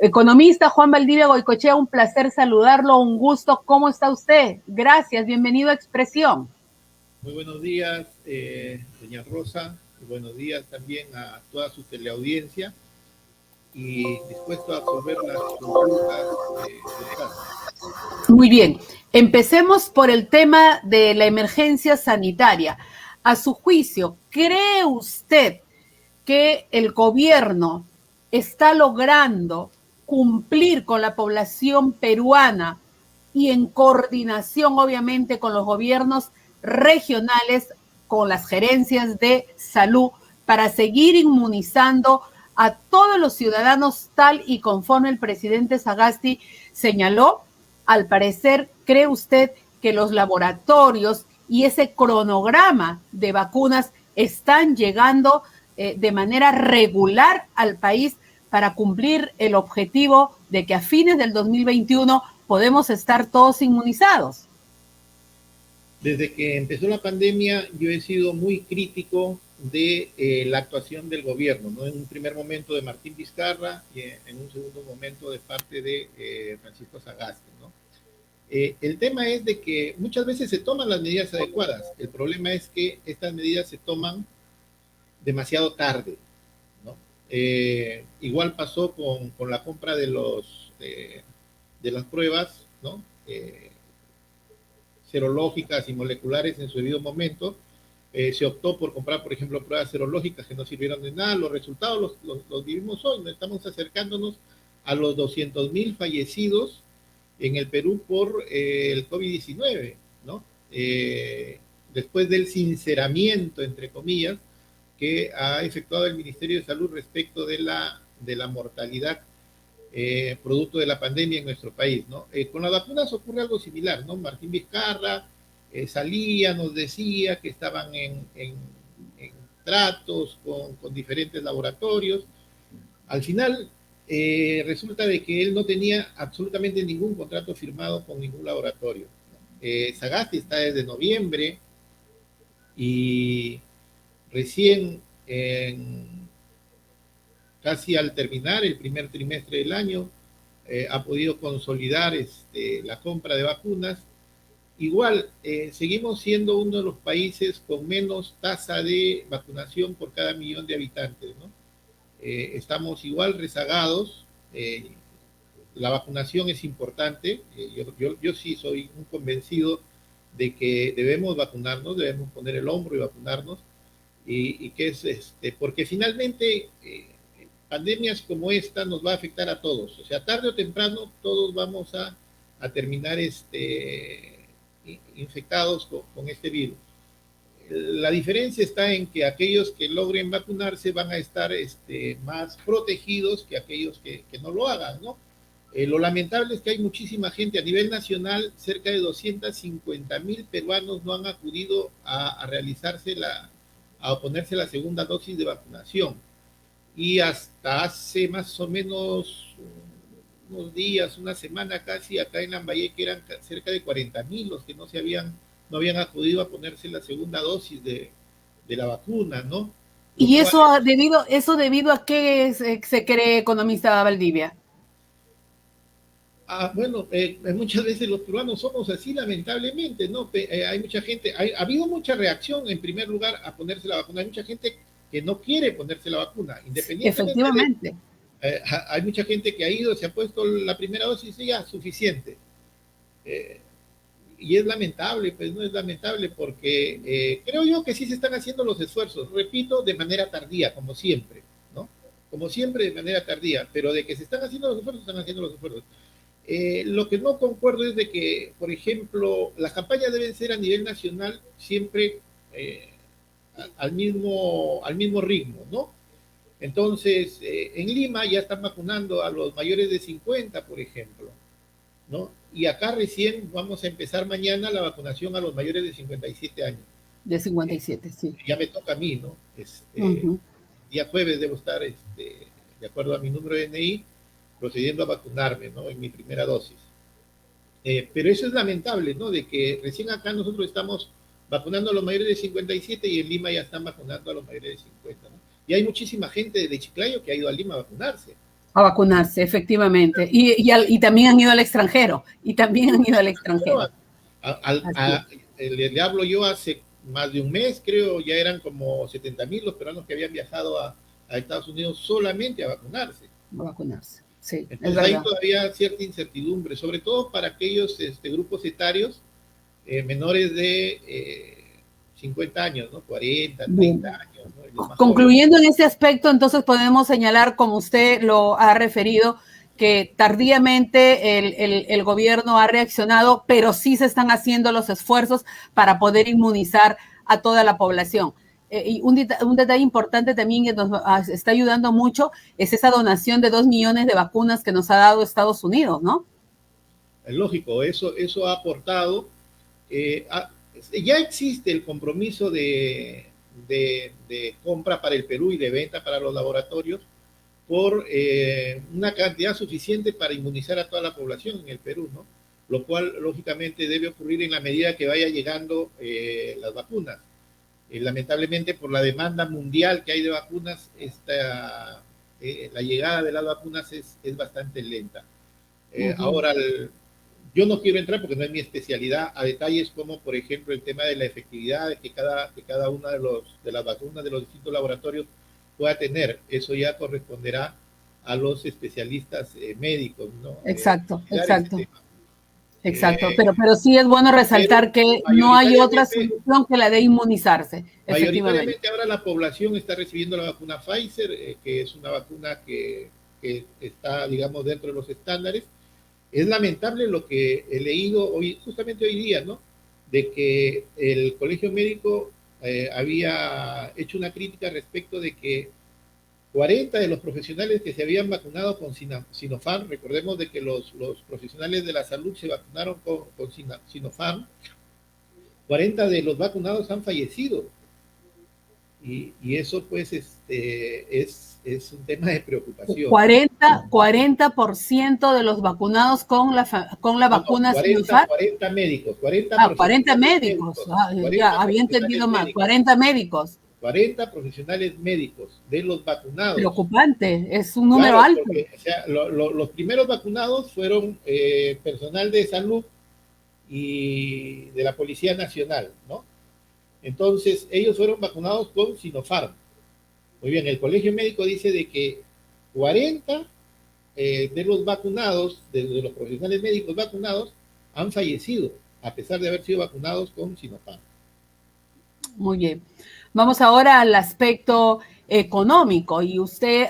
Economista Juan Valdivia Goicoechea, un placer saludarlo, un gusto. ¿Cómo está usted? Gracias, bienvenido a Expresión. Muy buenos días, doña Rosa, y buenos días también a toda su teleaudiencia y dispuesto a absorber las consultas del caso. Muy bien, empecemos por el tema de la emergencia sanitaria. A su juicio, ¿cree usted que el gobierno está logrando cumplir con la población peruana y en coordinación, obviamente, con los gobiernos regionales, con las gerencias de salud, para seguir inmunizando a todos los ciudadanos tal y conforme el presidente Sagasti señaló? Al parecer, ¿cree usted que los laboratorios y ese cronograma de vacunas están llegando de manera regular al país para cumplir el objetivo de que a fines del 2021 podemos estar todos inmunizados? Desde que empezó la pandemia, yo he sido muy crítico de la actuación del gobierno, ¿no? En un primer momento de Martín Vizcarra y en un segundo momento de parte de Francisco Sagasti, ¿no? El tema es de que muchas veces se toman las medidas adecuadas. El problema es que estas medidas se toman demasiado tarde, ¿no? Igual pasó con la compra de las pruebas, ¿no? Serológicas y moleculares en su debido momento. Se optó por comprar, por ejemplo, pruebas serológicas que no sirvieron de nada. Los resultados los vivimos hoy, ¿no? Estamos acercándonos a los 200.000 fallecidos en el Perú por el COVID-19, ¿no? Después del sinceramiento, entre comillas, que ha efectuado el Ministerio de Salud respecto de la mortalidad producto de la pandemia en nuestro país, ¿no? Con las vacunas ocurre algo similar, ¿no? Martín Vizcarra salía, nos decía que estaban en tratos con diferentes laboratorios. Al final, resulta de que él no tenía absolutamente ningún contrato firmado con ningún laboratorio. Sagasti está desde noviembre y recién casi al terminar el primer trimestre del año ha podido consolidar la compra de vacunas. Igual, seguimos siendo uno de los países con menos tasa de vacunación por cada millón de habitantes, ¿no? Estamos igual rezagados. La vacunación es importante. Yo sí soy un convencido de que debemos vacunarnos, debemos poner el hombro y vacunarnos, y que es porque finalmente pandemias como esta nos va a afectar a todos. O sea, tarde o temprano todos vamos a terminar infectados con este virus. La diferencia está en que aquellos que logren vacunarse van a estar más protegidos que aquellos que no lo hagan, ¿no? Lo lamentable es que hay muchísima gente a nivel nacional, cerca de 250.000 peruanos no han acudido a ponerse la segunda dosis de vacunación. Y hasta hace más o menos unos días, una semana casi, acá en Lambayeque eran cerca de 40.000 los que no habían acudido a ponerse la segunda dosis de la vacuna, ¿no? ¿Y eso debido a qué se cree, economista Valdivia? Bueno, muchas veces los peruanos somos así, lamentablemente, ¿no? Hay mucha gente, ha habido mucha reacción, en primer lugar, a ponerse la vacuna. Hay mucha gente que no quiere ponerse la vacuna, independientemente Efectivamente. Hay mucha gente que ha ido, se ha puesto la primera dosis y ya, suficiente. Y es lamentable, pues no es lamentable porque creo yo que sí se están haciendo los esfuerzos, repito, de manera tardía, como siempre, ¿no? Como siempre, de manera tardía, pero de que se están haciendo los esfuerzos, están haciendo los esfuerzos. Lo que no concuerdo es de que, por ejemplo, las campañas deben ser a nivel nacional siempre al mismo ritmo, ¿no? Entonces, en Lima ya están vacunando a los mayores de 50, por ejemplo, ¿no? Y acá recién vamos a empezar mañana la vacunación a los mayores de 57 años. De 57, sí. Ya me toca a mí, ¿no? Día jueves debo estar, de acuerdo a mi número de DNI, procediendo a vacunarme, ¿no? En mi primera dosis. Pero eso es lamentable, ¿no? De que recién acá nosotros estamos vacunando a los mayores de 57 y en Lima ya están vacunando a los mayores de 50, ¿no? Y hay muchísima gente de Chiclayo que ha ido a Lima a vacunarse. A vacunarse, efectivamente. Y también han ido al extranjero. Y también han ido al extranjero. Le hablo yo hace más de un mes, creo, ya eran como 70.000 los peruanos que habían viajado a Estados Unidos solamente a vacunarse. A vacunarse, sí. Entonces hay todavía cierta incertidumbre, sobre todo para aquellos grupos etarios menores de 50 años, ¿no? 40, 30 años. ¿No? Concluyendo en ese aspecto, entonces podemos señalar, como usted lo ha referido, que tardíamente el gobierno ha reaccionado, pero sí se están haciendo los esfuerzos para poder inmunizar a toda la población. Y un detalle importante también que nos está ayudando mucho es esa donación de 2 millones de vacunas que nos ha dado Estados Unidos, ¿no? Es lógico, eso ha aportado. Ya existe el compromiso de compra para el Perú y de venta para los laboratorios por una cantidad suficiente para inmunizar a toda la población en el Perú, ¿no? Lo cual, lógicamente, debe ocurrir en la medida que vaya llegando las vacunas. Lamentablemente, por la demanda mundial que hay de vacunas, la llegada de las vacunas es bastante lenta. Ahora, yo no quiero entrar, porque no es mi especialidad, a detalles como, por ejemplo, el tema de la efectividad de que cada una de las vacunas de los distintos laboratorios pueda tener. Eso ya corresponderá a los especialistas médicos, ¿no? Exacto. Exacto, pero sí es bueno resaltar que no hay otra solución que la de inmunizarse. Mayoritariamente ahora la población está recibiendo la vacuna Pfizer, que es una vacuna que está, digamos, dentro de los estándares. Es lamentable lo que he leído justamente hoy día, ¿no? De que el Colegio Médico había hecho una crítica respecto de que 40 de los profesionales que se habían vacunado con Sinopharm, recordemos de que los profesionales de la salud se vacunaron con Sinopharm, 40 de los vacunados han fallecido. Y eso pues es un tema de preocupación. 40% de los vacunados con la vacuna Sinopharm. 40 médicos. 40 médicos. Ya, había entendido mal. 40 médicos. 40 profesionales médicos de los vacunados. Preocupante, es un número alto. Porque, o sea, los primeros vacunados fueron personal de salud y de la Policía Nacional, ¿no? Entonces, ellos fueron vacunados con Sinopharm. Muy bien, el Colegio Médico dice de que 40 de los vacunados, de los profesionales médicos vacunados, han fallecido, a pesar de haber sido vacunados con Sinopharm. Muy bien. Vamos ahora al aspecto económico, y usted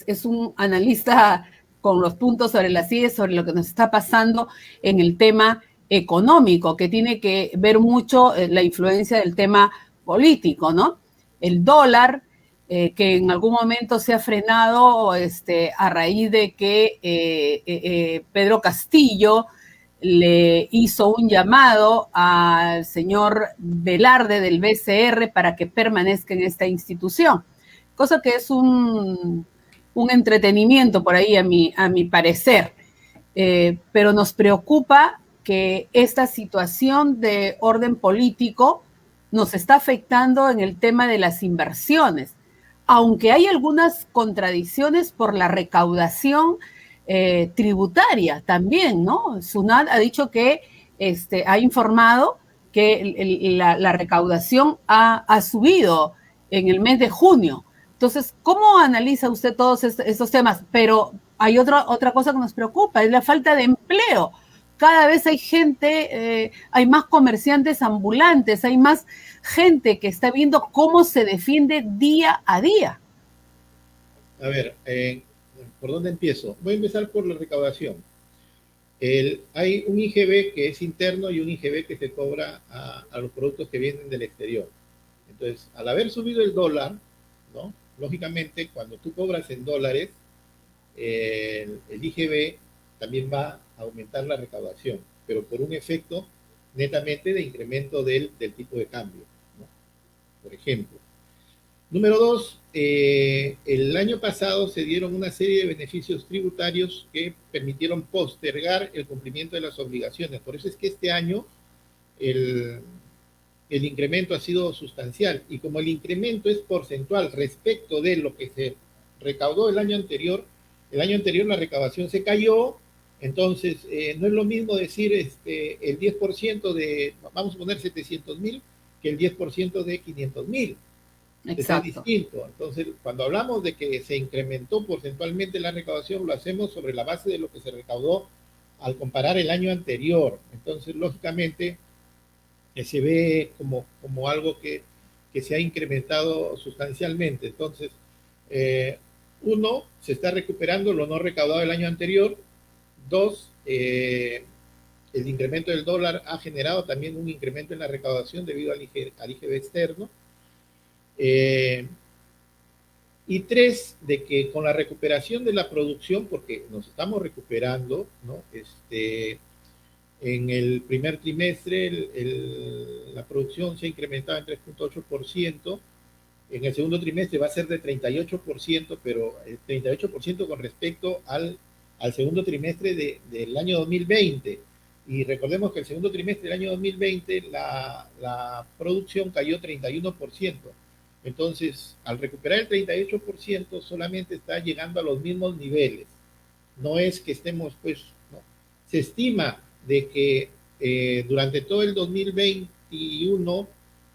es un analista con los puntos sobre las IES, sobre lo que nos está pasando en el tema económico, que tiene que ver mucho la influencia del tema político, ¿no? El dólar, que en algún momento se ha frenado a raíz de que Pedro Castillo le hizo un llamado al señor Velarde del BCR para que permanezca en esta institución, cosa que es un entretenimiento por ahí a mi parecer, pero nos preocupa que esta situación de orden político nos está afectando en el tema de las inversiones, aunque hay algunas contradicciones por la recaudación tributaria también, ¿no? SUNAT ha dicho que ha informado que la recaudación ha subido en el mes de junio. Entonces, ¿cómo analiza usted todos estos temas? Pero hay otra cosa que nos preocupa, es la falta de empleo. Cada vez hay gente, hay más comerciantes ambulantes, hay más gente que está viendo cómo se defiende día a día. A ver, ¿por dónde empiezo? Voy a empezar por la recaudación. Hay un IGB que es interno y un IGB que se cobra a los productos que vienen del exterior. Entonces, al haber subido el dólar, ¿no? Lógicamente, cuando tú cobras en dólares, el IGB también va a aumentar la recaudación, pero por un efecto netamente de incremento del tipo de cambio, ¿no? Por ejemplo. Número 2, el año pasado se dieron una serie de beneficios tributarios que permitieron postergar el cumplimiento de las obligaciones. Por eso es que este año el incremento ha sido sustancial, y como el incremento es porcentual respecto de lo que se recaudó el año anterior, el año anterior la recaudación se cayó, entonces no es lo mismo decir el 10% de, vamos a poner 700.000, que el 10% de 500.000. Es Exacto. distinto. Entonces, cuando hablamos de que se incrementó porcentualmente la recaudación, lo hacemos sobre la base de lo que se recaudó al comparar el año anterior. Entonces, lógicamente, se ve como algo que se ha incrementado sustancialmente. Entonces, uno, se está recuperando lo no recaudado el año anterior. Dos, el incremento del dólar ha generado también un incremento en la recaudación debido al IGB externo. Y tres, de que con la recuperación de la producción, porque nos estamos recuperando, ¿no? En el primer trimestre la producción se ha incrementado en 3.8%, en el segundo trimestre va a ser de 38%, pero el 38% con respecto al segundo trimestre del año 2020. Y recordemos que el segundo trimestre del año 2020 la producción cayó 31%. Entonces, al recuperar el 38%, solamente está llegando a los mismos niveles. No es que estemos, pues, ¿no? Se estima de que durante todo el 2021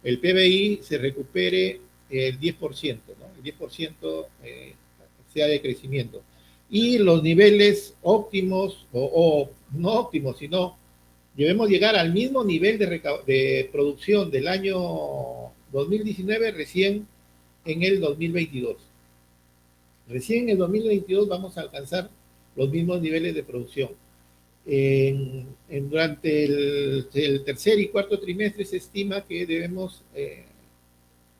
el PBI se recupere el 10%, ¿no? El 10% sea de crecimiento. Y los niveles óptimos, o no óptimos, sino debemos llegar al mismo nivel de producción del año 2019 recién en el 2022. Recién en el 2022 vamos a alcanzar los mismos niveles de producción. Durante el tercer y cuarto trimestre se estima que debemos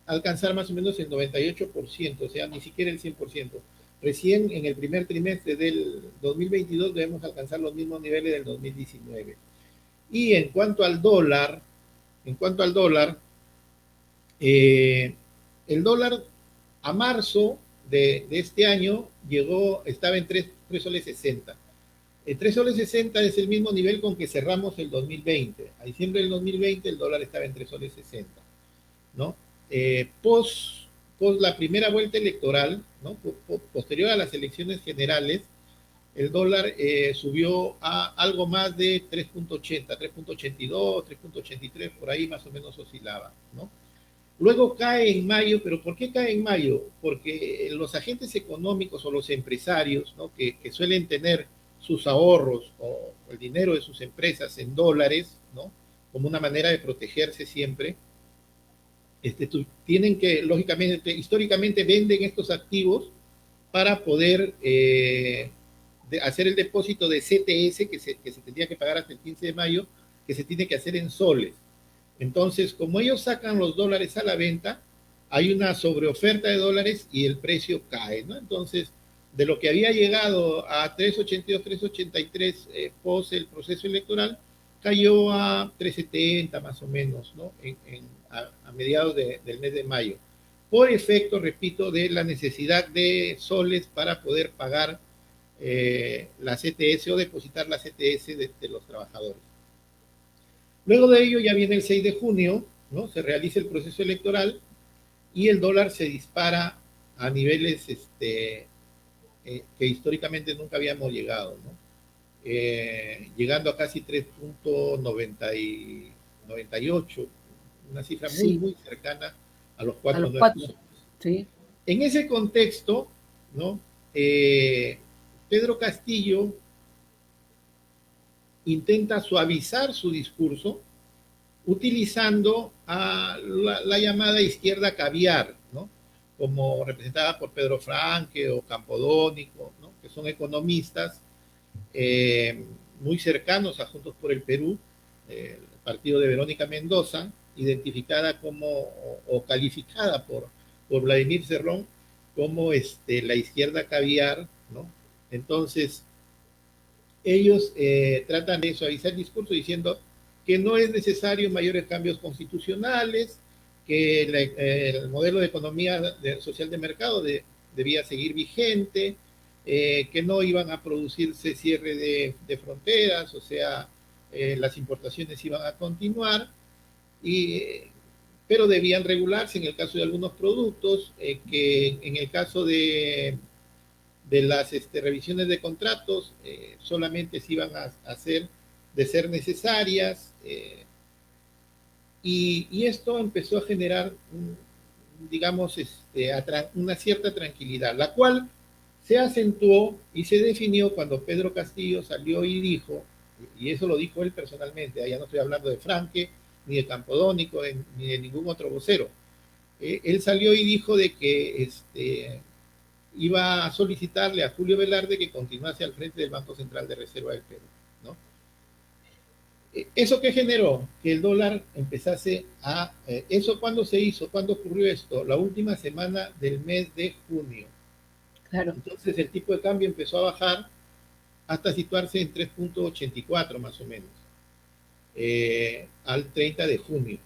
alcanzar más o menos el 98%, o sea, ni siquiera el 100%. Recién en el primer trimestre del 2022 debemos alcanzar los mismos niveles del 2019. Y en cuanto al dólar, el dólar a marzo de este año estaba en 3 soles 60. El 3 soles 60 es el mismo nivel con que cerramos el 2020. A diciembre del 2020 el dólar estaba en 3 soles 60, ¿no? Post la primera vuelta electoral, ¿no? Posterior a las elecciones generales, el dólar subió a algo más de 3.80, 3.82, 3.83, por ahí más o menos oscilaba, ¿no? Luego cae en mayo, pero ¿por qué cae en mayo? Porque los agentes económicos o los empresarios, ¿no? que suelen tener sus ahorros o el dinero de sus empresas en dólares, ¿no? Como una manera de protegerse siempre, tienen que, lógicamente, históricamente venden estos activos para poder hacer el depósito de CTS que se tendría que pagar hasta el 15 de mayo, que se tiene que hacer en soles. Entonces, como ellos sacan los dólares a la venta, hay una sobreoferta de dólares y el precio cae, ¿no? Entonces, de lo que había llegado a 3.82, 3.83 post el proceso electoral, cayó a 3.70 más o menos, ¿no? A mediados del mes de mayo. Por efecto, repito, de la necesidad de soles para poder pagar la CTS o depositar la CTS de los trabajadores. Luego de ello ya viene el 6 de junio, ¿no? Se realiza el proceso electoral y el dólar se dispara a niveles que históricamente nunca habíamos llegado, ¿no? Llegando a casi 3.98, una cifra muy, Sí, muy cercana a los a los 4.9 4. soles. Sí. En ese contexto, ¿no? Pedro Castillo intenta suavizar su discurso utilizando a la llamada izquierda caviar, ¿no? Como representada por Pedro Franque o Campodónico, ¿no? Que son economistas muy cercanos a Juntos por el Perú, el partido de Verónica Mendoza, identificada como o calificada por Vladimir Cerrón como la izquierda caviar, ¿no? Entonces, ellos tratan de suavizar el discurso diciendo que no es necesario mayores cambios constitucionales, que el modelo de economía social de mercado debía seguir vigente, que no iban a producirse cierre de fronteras, o sea, las importaciones iban a continuar, pero debían regularse en el caso de algunos productos, que en el caso de de las revisiones de contratos solamente se iban a hacer de ser necesarias, y esto empezó a generar, digamos, una cierta tranquilidad, la cual se acentuó y se definió cuando Pedro Castillo salió y dijo, y eso lo dijo él personalmente, ya no estoy hablando de Franque, ni de Campodónico, ni de ningún otro vocero. Él salió y dijo de que iba a solicitarle a Julio Velarde que continuase al frente del Banco Central de Reserva del Perú, ¿no? ¿Eso qué generó? Que el dólar empezase a... ¿Eso cuándo se hizo? ¿Cuándo ocurrió esto? La última semana del mes de junio. Claro. Entonces el tipo de cambio empezó a bajar hasta situarse en 3.84 más o menos, al 30 de junio.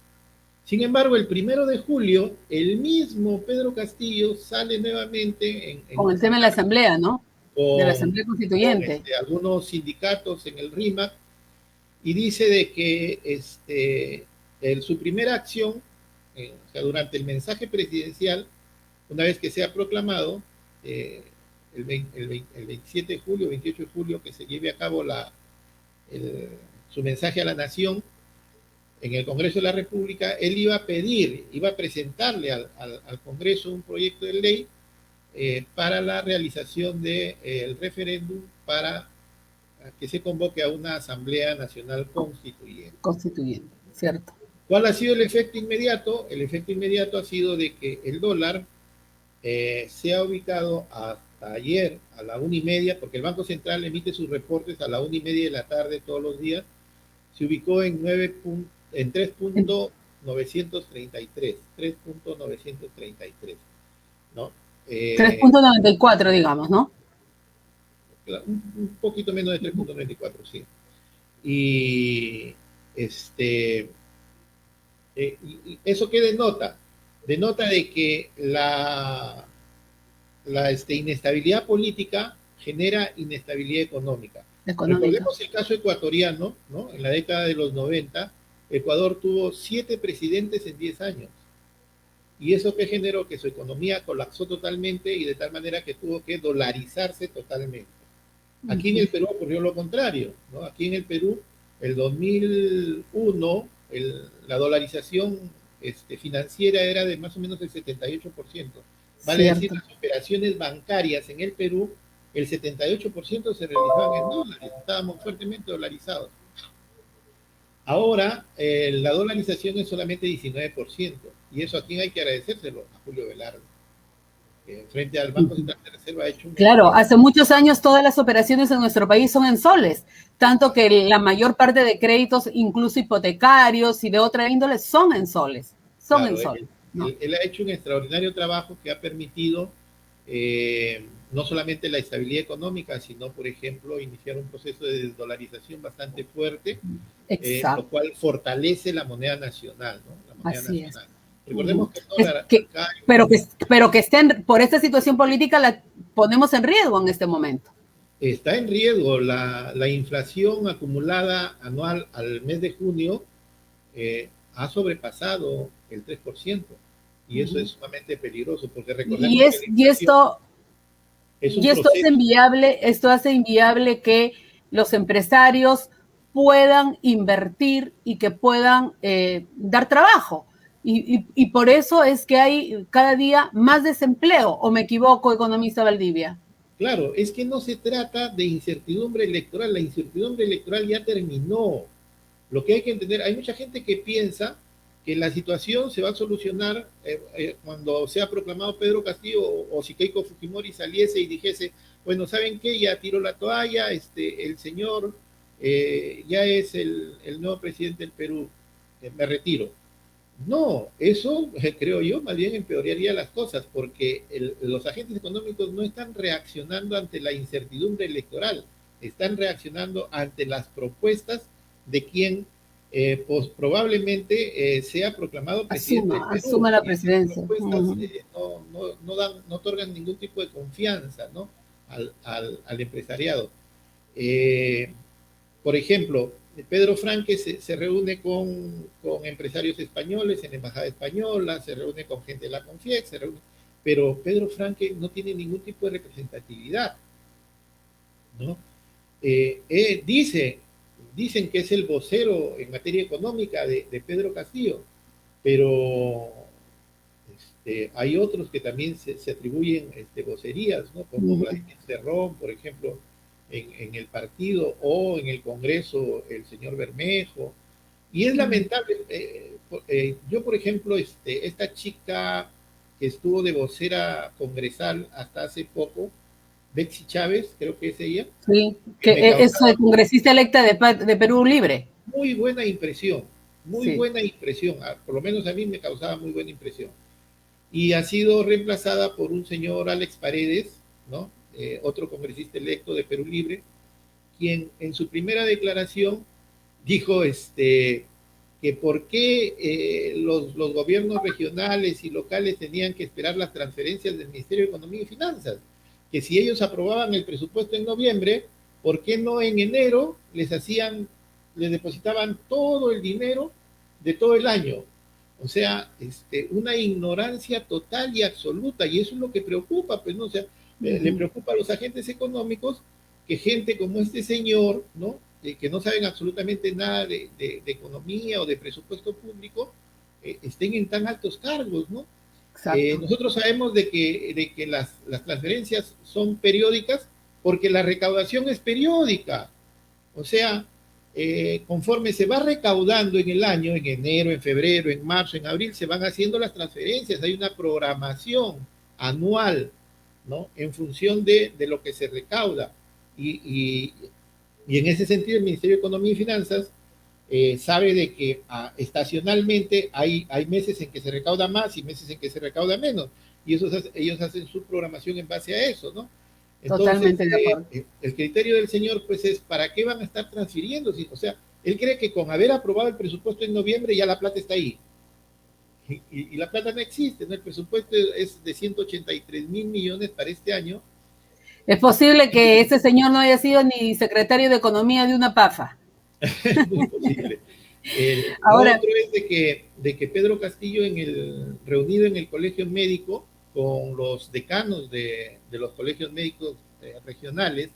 Sin embargo, el 1 de julio, el mismo Pedro Castillo sale nuevamente con el tema de la Asamblea, ¿no? De la Asamblea Constituyente. Con algunos sindicatos en el RIMAC, y dice de que su primera acción, o sea, durante el mensaje presidencial, una vez que sea proclamado, el 27 de julio, 28 de julio, que se lleve a cabo su mensaje a la nación en el Congreso de la República, él iba a presentarle al Congreso un proyecto de ley para la realización del referéndum para que se convoque a una Asamblea Nacional Constituyente. Constituyente, cierto. ¿Cuál ha sido el efecto inmediato? El efecto inmediato ha sido de que el dólar se ha ubicado hasta ayer a la 1:30, porque el Banco Central emite sus reportes a la 1:30 de la tarde todos los días, se ubicó en 3.933, ¿no? 3.94, digamos, ¿no? Un poquito menos de 3.94, sí. Y eso qué denota. Denota de que la inestabilidad política genera inestabilidad económica. Recordemos el caso ecuatoriano, ¿no? En la década de los 90, Ecuador tuvo 7 presidentes en 10 años. ¿Y eso qué generó? Que su economía colapsó totalmente y de tal manera que tuvo que dolarizarse totalmente. Aquí en el Perú ocurrió lo contrario, ¿no? Aquí en el Perú, el 2001, la dolarización financiera era de más o menos el 78%. Vale decir, las operaciones bancarias en el Perú, el 78% se realizaban en dólares, estábamos fuertemente dolarizados. Ahora, la dolarización es solamente 19%, y eso a quién hay que agradecérselo, a Julio Velarde, que frente al Banco Central de Reserva ha hecho un... Claro, hace muchos años todas las operaciones en nuestro país son en soles, tanto que la mayor parte de créditos, incluso hipotecarios y de otra índole, son en soles, son en soles. Él ha hecho un extraordinario trabajo que ha permitido no solamente la estabilidad económica, sino, por ejemplo, iniciar un proceso de desdolarización bastante fuerte, lo cual fortalece la moneda nacional, ¿no? La moneda Así nacional. Es. Recordemos que el dólar... pero que estén, por esta situación política la ponemos en riesgo en este momento. Está en riesgo. La inflación acumulada anual al mes de junio ha sobrepasado el 3%, y eso es sumamente peligroso, porque recordemos esto hace inviable que los empresarios puedan invertir y que puedan dar trabajo. Y por eso es que hay cada día más desempleo, ¿o me equivoco, economista Valdivia? Claro, es que no se trata de incertidumbre electoral, la incertidumbre electoral ya terminó. Lo que hay que entender, hay mucha gente que piensa que la situación se va a solucionar cuando sea proclamado Pedro Castillo, o si Keiko Fujimori saliese y dijese, bueno, ¿saben qué? Ya tiró la toalla, el señor ya es el nuevo presidente del Perú, me retiro. No, eso creo yo más bien empeoraría las cosas, porque los agentes económicos no están reaccionando ante la incertidumbre electoral, están reaccionando ante las propuestas de quien pues probablemente sea proclamado presidente. Asuma la presidencia. No otorgan ningún tipo de confianza, ¿no? al empresariado. Por ejemplo, Pedro Franque se reúne con empresarios españoles en la Embajada Española, se reúne con gente de la CONFIEC, pero Pedro Franque no tiene ningún tipo de representatividad, ¿no? Dicen que es el vocero en materia económica de Pedro Castillo, pero hay otros que también se atribuyen vocerías, ¿no? Como Vladimir Cerrón, por ejemplo, en el partido, o en el Congreso el señor Bermejo. Y es lamentable. Yo, por ejemplo, esta chica que estuvo de vocera congresal hasta hace poco, Betsy Chávez, creo que es ella, Sí, que me que es causaba congresista electa de Perú Libre. muy buena impresión, muy Sí. buena impresión, por lo menos a mí me causaba muy buena impresión. Y ha sido reemplazada por un señor Alex Paredes, ¿no? Otro congresista electo de Perú Libre, quien en su primera declaración dijo que por qué los gobiernos regionales y locales tenían que esperar las transferencias del Ministerio de Economía y Finanzas, que si ellos aprobaban el presupuesto en noviembre, ¿por qué no en enero les depositaban todo el dinero de todo el año? O sea, una ignorancia total y absoluta, y eso es lo que preocupa, pues, ¿no? O sea, le preocupa a los agentes económicos que gente como este señor, ¿no? Que no saben absolutamente nada de economía o de presupuesto público, estén en tan altos cargos, ¿no? Exacto. Nosotros sabemos de que las transferencias son periódicas porque la recaudación es periódica. O sea, conforme se va recaudando en el año, en enero, en febrero, en marzo, en abril, se van haciendo las transferencias. Hay una programación anual, ¿no? En función de lo que se recauda. Y, y en ese sentido, el Ministerio de Economía y Finanzas sabe de que estacionalmente hay meses en que se recauda más y meses en que se recauda menos. Y ellos hacen su programación en base a eso, ¿no? Entonces, Totalmente de acuerdo. el criterio del señor, pues, es ¿para qué van a estar transfiriendo? O sea, él cree que con haber aprobado el presupuesto en noviembre ya la plata está ahí. Y la plata no existe, ¿no? El presupuesto es de 183 mil millones para este año. Es posible que ese señor no haya sido ni secretario de Economía de una PAFA. Es muy posible. Lo Ahora, otro es de que Pedro Castillo, reunido en el colegio médico con los decanos de los colegios médicos regionales,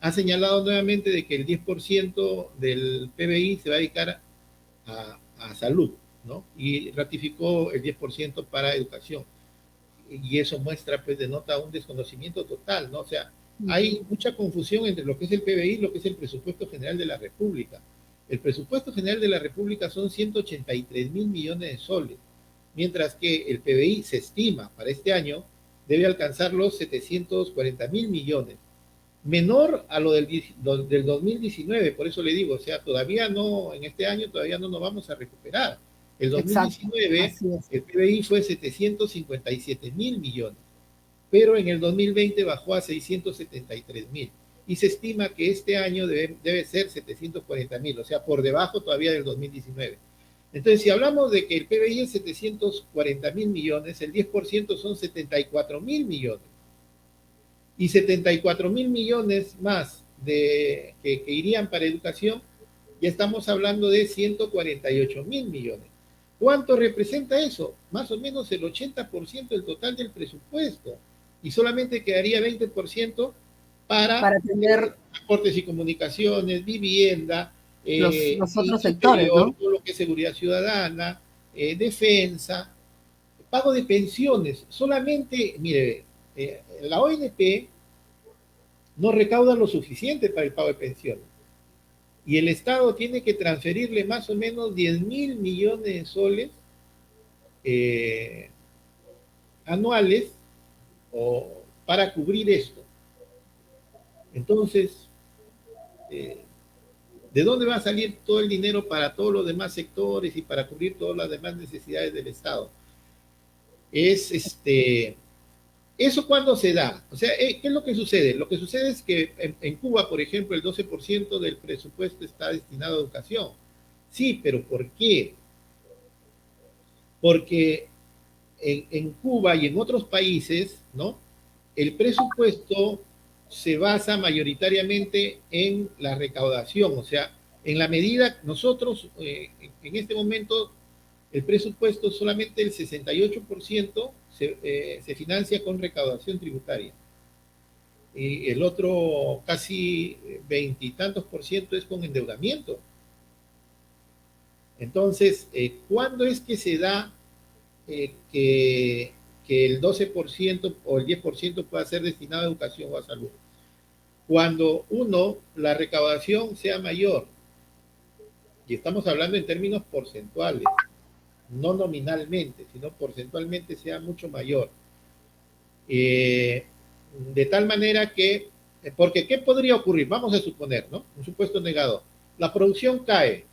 ha señalado nuevamente de que el 10% del PBI se va a dedicar a salud, ¿no? Y ratificó el 10% para educación. Y eso muestra, pues, denota un desconocimiento total, ¿no? O sea, hay mucha confusión entre lo que es el PBI y lo que es el presupuesto general de la República. El presupuesto general de la República son 183 mil millones de soles, mientras que el PBI se estima para este año debe alcanzar los 740 mil millones, menor a lo del 2019, por eso le digo, o sea, todavía no, en este año todavía no nos vamos a recuperar. El exacto, 2019, así es. el PBI fue 757 mil millones, pero en el 2020 bajó a 673 mil. Y se estima que este año debe ser 740 mil, o sea, por debajo todavía del 2019. Entonces, si hablamos de que el PBI es 740 mil millones, el 10% son 74 mil millones. Y 74 mil millones más que irían para educación, ya estamos hablando de 148 mil millones. ¿Cuánto representa eso? Más o menos el 80% del total del presupuesto. Y solamente quedaría 20% para atender transportes y comunicaciones, vivienda, los otros sectores, interior, ¿no? todo lo que es seguridad ciudadana, defensa, pago de pensiones. Solamente, mire, la ONP no recauda lo suficiente para el pago de pensiones. Y el Estado tiene que transferirle más o menos 10 mil millones de soles anuales para cubrir esto. Entonces, ¿de dónde va a salir todo el dinero para todos los demás sectores y para cubrir todas las demás necesidades del Estado? ¿Eso cuándo se da? O sea, ¿qué es lo que sucede? Lo que sucede es que en Cuba, por ejemplo, el 12% del presupuesto está destinado a educación. Sí, pero ¿por qué? Porque en Cuba y en otros países, ¿no? El presupuesto se basa mayoritariamente en la recaudación, o sea, en la medida nosotros en este momento el presupuesto solamente el 68% se financia con recaudación tributaria. Y el otro casi veintitantos por ciento es con endeudamiento. Entonces, ¿cuándo es que se da que el 12% o el 10% pueda ser destinado a educación o a salud? Cuando la recaudación sea mayor, y estamos hablando en términos porcentuales, no nominalmente, sino porcentualmente sea mucho mayor. De tal manera que, porque ¿qué podría ocurrir? Vamos a suponer, ¿no? Un supuesto negado. La producción cae,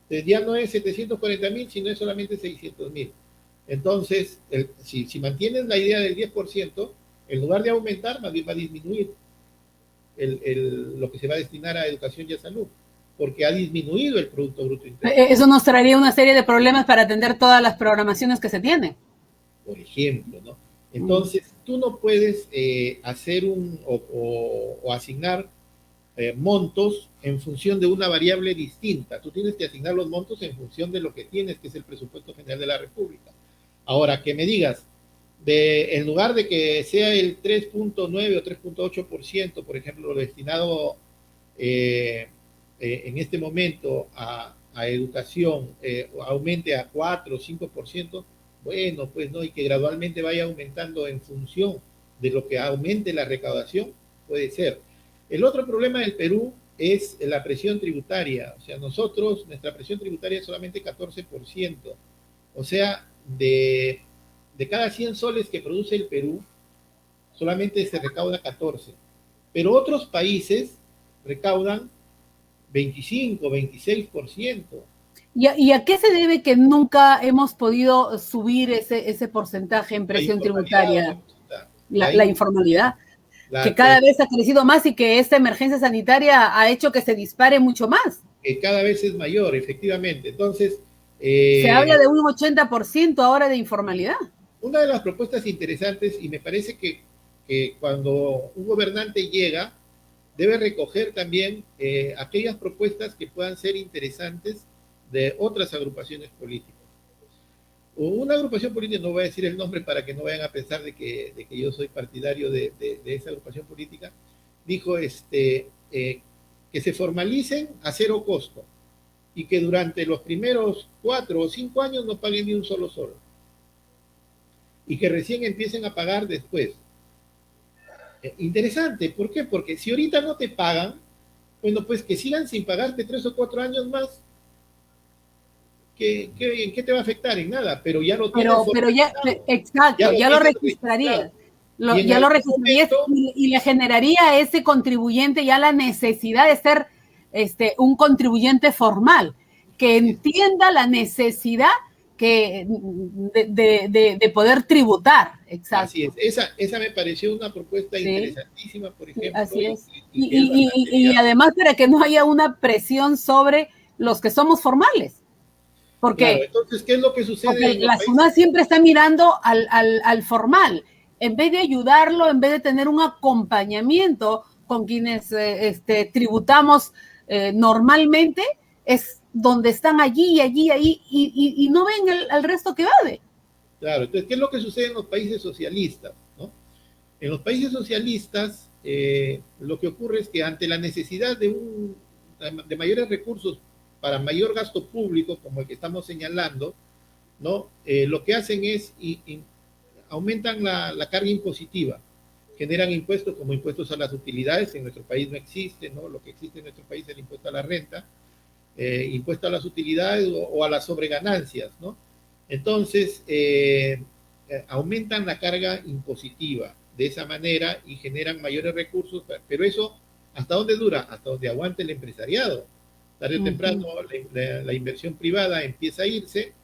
ya no es 740.000, sino es solamente 600.000. Entonces, si mantienes la idea del 10%, en lugar de aumentar, más bien va a disminuir lo que se va a destinar a educación y a salud, porque ha disminuido el Producto Bruto Interno. Eso nos traería una serie de problemas para atender todas las programaciones que se tienen. Por ejemplo, ¿no? Entonces, tú no puedes hacer o asignar montos en función de una variable distinta. Tú tienes que asignar los montos en función de lo que tienes, que es el presupuesto general de la República. Ahora, que me digas, en lugar de que sea el 3.9 o 3.8%, por ejemplo, lo destinado en este momento a educación, aumente a 4 o 5%, bueno, pues no, y que gradualmente vaya aumentando en función de lo que aumente la recaudación, puede ser. El otro problema del Perú es la presión tributaria. O sea, nuestra presión tributaria es solamente 14%. O sea, de cada 100 soles que produce el Perú, solamente se recauda 14. Pero otros países recaudan 25, 26%. ¿Y a qué se debe que nunca hemos podido subir ese porcentaje en presión tributaria? La informalidad, que cada vez ha crecido más y que esta emergencia sanitaria ha hecho que se dispare mucho más. Cada vez es mayor, efectivamente. Entonces, se habla de un 80% ahora de informalidad. Una de las propuestas interesantes, y me parece que cuando un gobernante llega, debe recoger también aquellas propuestas que puedan ser interesantes de otras agrupaciones políticas. Una agrupación política, no voy a decir el nombre para que no vayan a pensar de que yo soy partidario de esa agrupación política, dijo que se formalicen a cero costo y que durante los primeros 4 o 5 años no paguen ni un solo sol y que recién empiecen a pagar después. Interesante, ¿por qué? Porque si ahorita no te pagan, bueno, pues que sigan sin pagarte 3 o 4 años más. ¿En qué te va a afectar? En nada, pero ya lo tienes. Pero ya, exacto, ya lo registrarías. Ya lo registrarías y le generaría a ese contribuyente ya la necesidad de ser un contribuyente formal, que entienda la necesidad de poder tributar. Exacto. Así es, esa me pareció una propuesta interesantísima, por ejemplo. Así es. Y además para que no haya una presión sobre los que somos formales. Porque, claro, entonces, ¿qué es lo que sucede? La SUNAT siempre está mirando al formal, en vez de ayudarlo, en vez de tener un acompañamiento con quienes tributamos normalmente, es donde están allí, y no ven al resto que va de. Claro, entonces, ¿qué es lo que sucede en los países socialistas? ¿No? En los países socialistas, lo que ocurre es que ante la necesidad de mayores recursos para mayor gasto público, como el que estamos señalando, ¿no? Lo que hacen es aumentan la carga impositiva, generan impuestos como impuestos a las utilidades, en nuestro país no existe, ¿no? Lo que existe en nuestro país es el impuesto a la renta, impuesto a las utilidades o a las sobreganancias, ¿no? Entonces, aumentan la carga impositiva de esa manera y generan mayores recursos, pero eso, ¿hasta dónde dura? Hasta donde aguante el empresariado. Tarde o temprano la inversión privada empieza a irse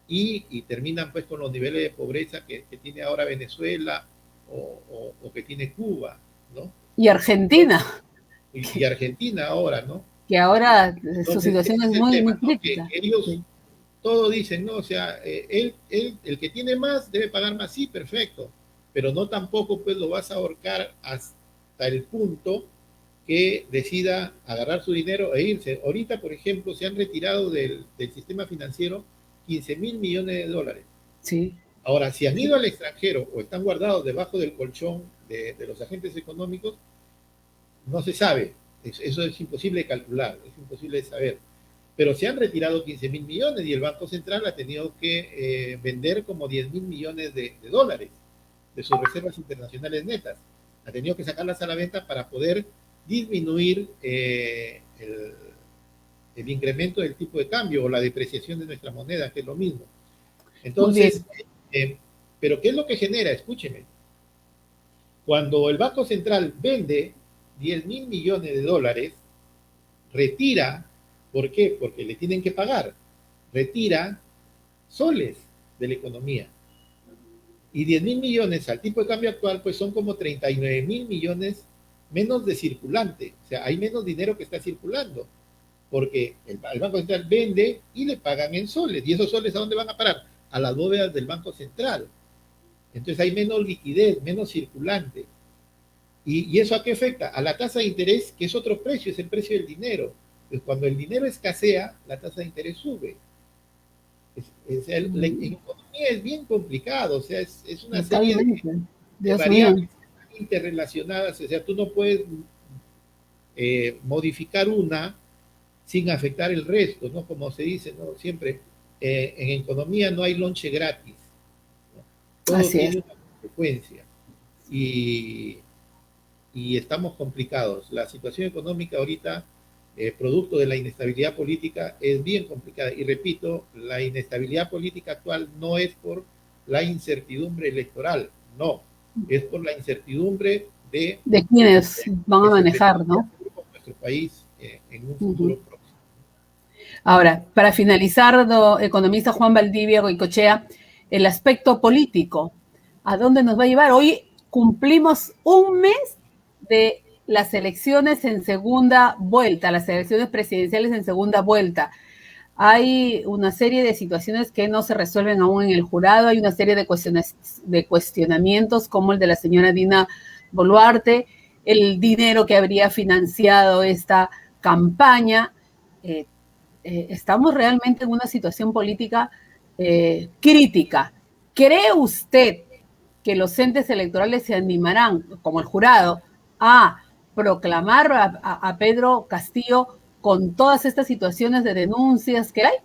y terminan pues con los niveles de pobreza que tiene ahora Venezuela o que tiene Cuba, ¿no? Y Argentina. Y Argentina ahora, ¿no? Que ahora su situación es muy, muy crítica. Que ellos todo dicen, ¿no? O sea, el que tiene más debe pagar más, sí, perfecto, pero no tampoco pues lo vas a ahorcar hasta el punto que decida agarrar su dinero e irse. Ahorita, por ejemplo, se han retirado del sistema financiero 15.000 millones de dólares. Sí. Ahora, si han ido al extranjero o están guardados debajo del colchón de los agentes económicos, no se sabe. Eso es imposible de calcular, es imposible de saber. Pero se han retirado 15.000 millones y el Banco Central ha tenido que vender como 10.000 millones de dólares de sus reservas internacionales netas. Ha tenido que sacarlas a la venta para poder disminuir el incremento del tipo de cambio o la depreciación de nuestra moneda, que es lo mismo. Entonces, pero ¿qué es lo que genera? Escúcheme. Cuando el Banco Central vende 10.000 millones de dólares, retira, ¿por qué? Porque le tienen que pagar, retira soles de la economía. Y 10.000 millones al tipo de cambio actual, pues son como 39.000 millones menos de circulante. O sea, hay menos dinero que está circulando, porque el Banco Central vende y le pagan en soles. ¿Y esos soles a dónde van a parar? A las bóvedas del Banco Central. Entonces hay menos liquidez, menos circulante. ¿Y eso a qué afecta? A la tasa de interés, que es otro precio, es el precio del dinero. Entonces, cuando el dinero escasea, la tasa de interés sube. La economía es bien complicado, o sea, es una serie de variables interrelacionadas. O sea, tú no puedes modificar una sin afectar el resto, ¿no? Como se dice, ¿no? Siempre, en economía no hay lonche gratis, ¿no? Todo tiene una consecuencia. Y estamos complicados. La situación económica ahorita, producto de la inestabilidad política, es bien complicada. Y repito, la inestabilidad política actual no es por la incertidumbre electoral, no, es por la incertidumbre de quienes van a manejar, ¿no? Nuestro país en un futuro próximo. Ahora, para finalizar, economista Juan Valdivia Goicoechea, el aspecto político, ¿a dónde nos va a llevar? Hoy cumplimos un mes de las elecciones en segunda vuelta, las elecciones presidenciales en segunda vuelta. Hay una serie de situaciones que no se resuelven aún en el jurado, hay una serie de cuestionamientos como el de la señora Dina Boluarte, el dinero que habría financiado esta campaña. Estamos realmente en una situación política crítica. ¿Cree usted que los entes electorales se animarán, como el jurado, a proclamar a Pedro Castillo con todas estas situaciones de denuncias que hay?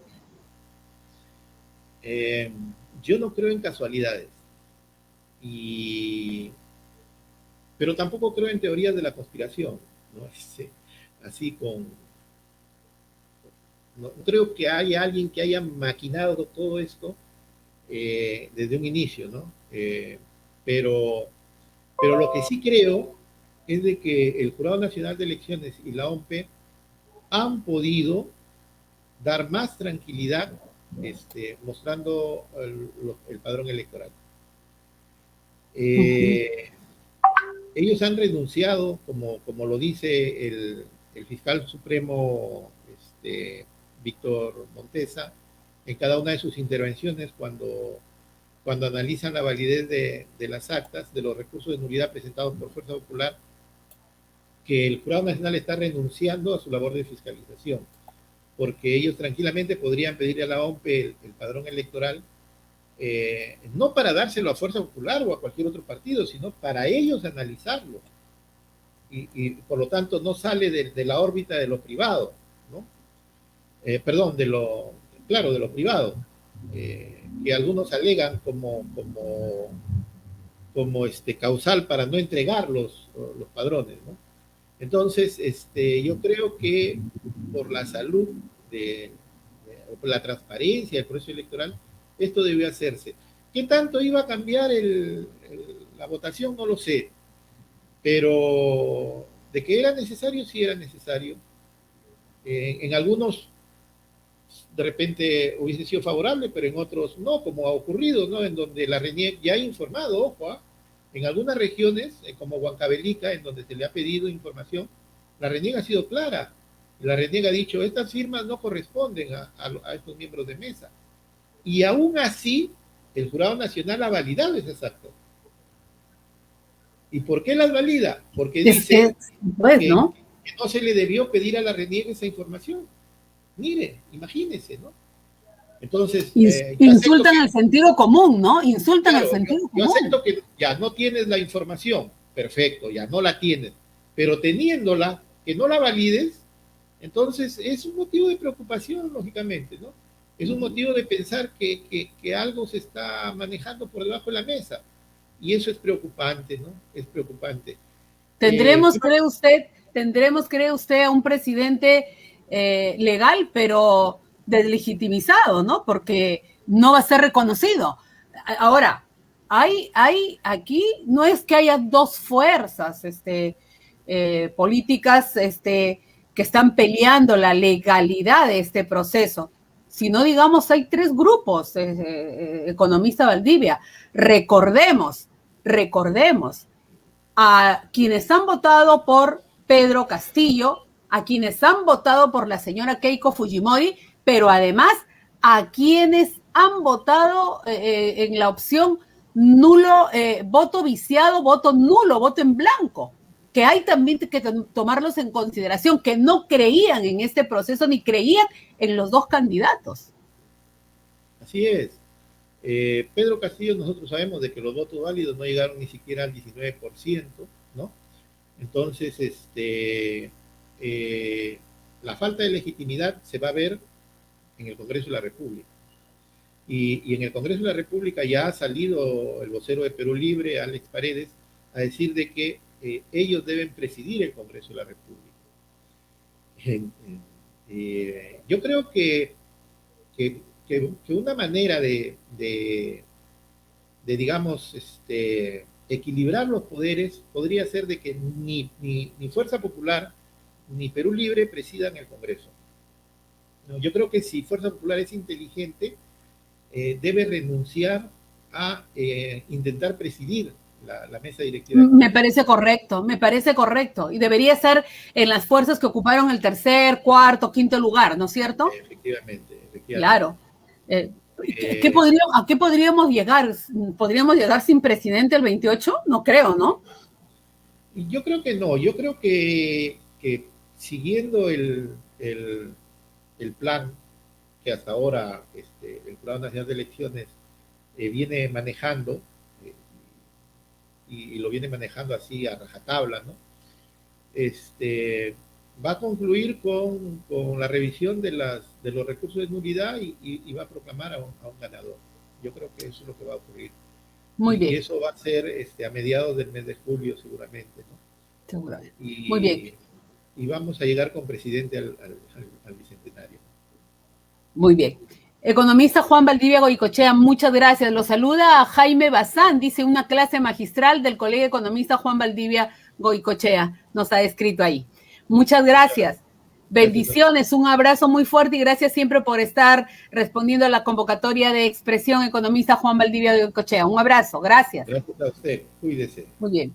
Yo no creo en casualidades, pero tampoco creo en teorías de la conspiración, ¿no? Así no creo que haya alguien que haya maquinado todo esto desde un inicio, ¿no? Pero lo que sí creo es de que el Jurado Nacional de Elecciones y la OMP han podido dar más tranquilidad mostrando el padrón electoral. Ellos han renunciado, como lo dice el fiscal supremo Víctor Montesa, en cada una de sus intervenciones cuando analizan la validez de las actas, de los recursos de nulidad presentados por Fuerza Popular, que el Jurado Nacional está renunciando a su labor de fiscalización, porque ellos tranquilamente podrían pedirle a la OMP el padrón electoral, no para dárselo a Fuerza Popular o a cualquier otro partido, sino para ellos analizarlo. Y por lo tanto no sale de la órbita de lo privado, ¿no? Perdón, de lo privado, que algunos alegan como causal para no entregar los padrones, ¿no? Entonces, yo creo que por la salud, por la transparencia del proceso electoral, esto debió hacerse. ¿Qué tanto iba a cambiar la votación? No lo sé, pero de que era necesario, sí era necesario. En algunos de repente hubiese sido favorable, pero en otros no, como ha ocurrido, ¿no? En donde la RENIEC ya ha informado, ojo, en algunas regiones, como Huancavelica, en donde se le ha pedido información, la RENIEC ha sido clara. La RENIEC ha dicho, estas firmas no corresponden a estos miembros de mesa. Y aún así, el Jurado Nacional ha validado esas actas. ¿Y por qué las valida? Porque dice que no se le debió pedir a la RENIEC esa información. Mire, imagínese, ¿no? Entonces, insultan el sentido común, ¿no? Insultan claro, el sentido común. Yo acepto que ya no tienes la información, perfecto, ya no la tienes, pero teniéndola, que no la valides, entonces es un motivo de preocupación, lógicamente, ¿no? Es un motivo de pensar que algo se está manejando por debajo de la mesa. Y eso es preocupante, ¿no? Es preocupante. Tendremos, cree usted, a un presidente legal, pero deslegitimizado, ¿no? Porque no va a ser reconocido. Ahora, aquí no es que haya dos fuerzas políticas que están peleando la legalidad de este proceso, sino, digamos, hay tres grupos, economista Valdivia. Recordemos a quienes han votado por Pedro Castillo, a quienes han votado por la señora Keiko Fujimori, pero además a quienes han votado en la opción nulo, voto viciado, voto nulo, voto en blanco, que hay también que tomarlos en consideración, que no creían en este proceso ni creían en los dos candidatos. Así es. Pedro Castillo, nosotros sabemos de que los votos válidos no llegaron ni siquiera al 19%, ¿no? Entonces, la falta de legitimidad se va a ver en el Congreso de la República. Y en el Congreso de la República ya ha salido el vocero de Perú Libre, Alex Paredes, a decir de que ellos deben presidir el Congreso de la República. Yo creo que una manera de digamos, equilibrar los poderes podría ser de que ni Fuerza Popular ni Perú Libre presidan el Congreso. No, yo creo que si Fuerza Popular es inteligente, debe renunciar a intentar presidir la mesa directiva. Me parece correcto. Y debería ser en las fuerzas que ocuparon el tercer, cuarto, quinto lugar, ¿no es cierto? Efectivamente. Claro. ¿A qué podríamos llegar? ¿Podríamos llegar sin presidente el 28? No creo, ¿no? Yo creo que no. Yo creo que siguiendo el plan que hasta ahora el Jurado Nacional de Elecciones viene manejando, y lo viene manejando así a rajatabla, ¿no? Va a concluir con la revisión de los recursos de nulidad y va a proclamar a un ganador. Yo creo que eso es lo que va a ocurrir. Muy bien. Y eso va a ser a mediados del mes de julio seguramente, ¿no? Seguramente. Muy bien. Y vamos a llegar con presidente al bicentenario. Muy bien. Economista Juan Valdivia Goicoechea, muchas gracias. Lo saluda a Jaime Bazán, dice una clase magistral del Colegio Economista Juan Valdivia Goicoechea. Nos ha escrito ahí. Muchas gracias. Bendiciones, un abrazo muy fuerte y gracias siempre por estar respondiendo a la convocatoria de Expresión Economista Juan Valdivia Goicoechea. Un abrazo, gracias. Gracias a usted, cuídese. Muy bien.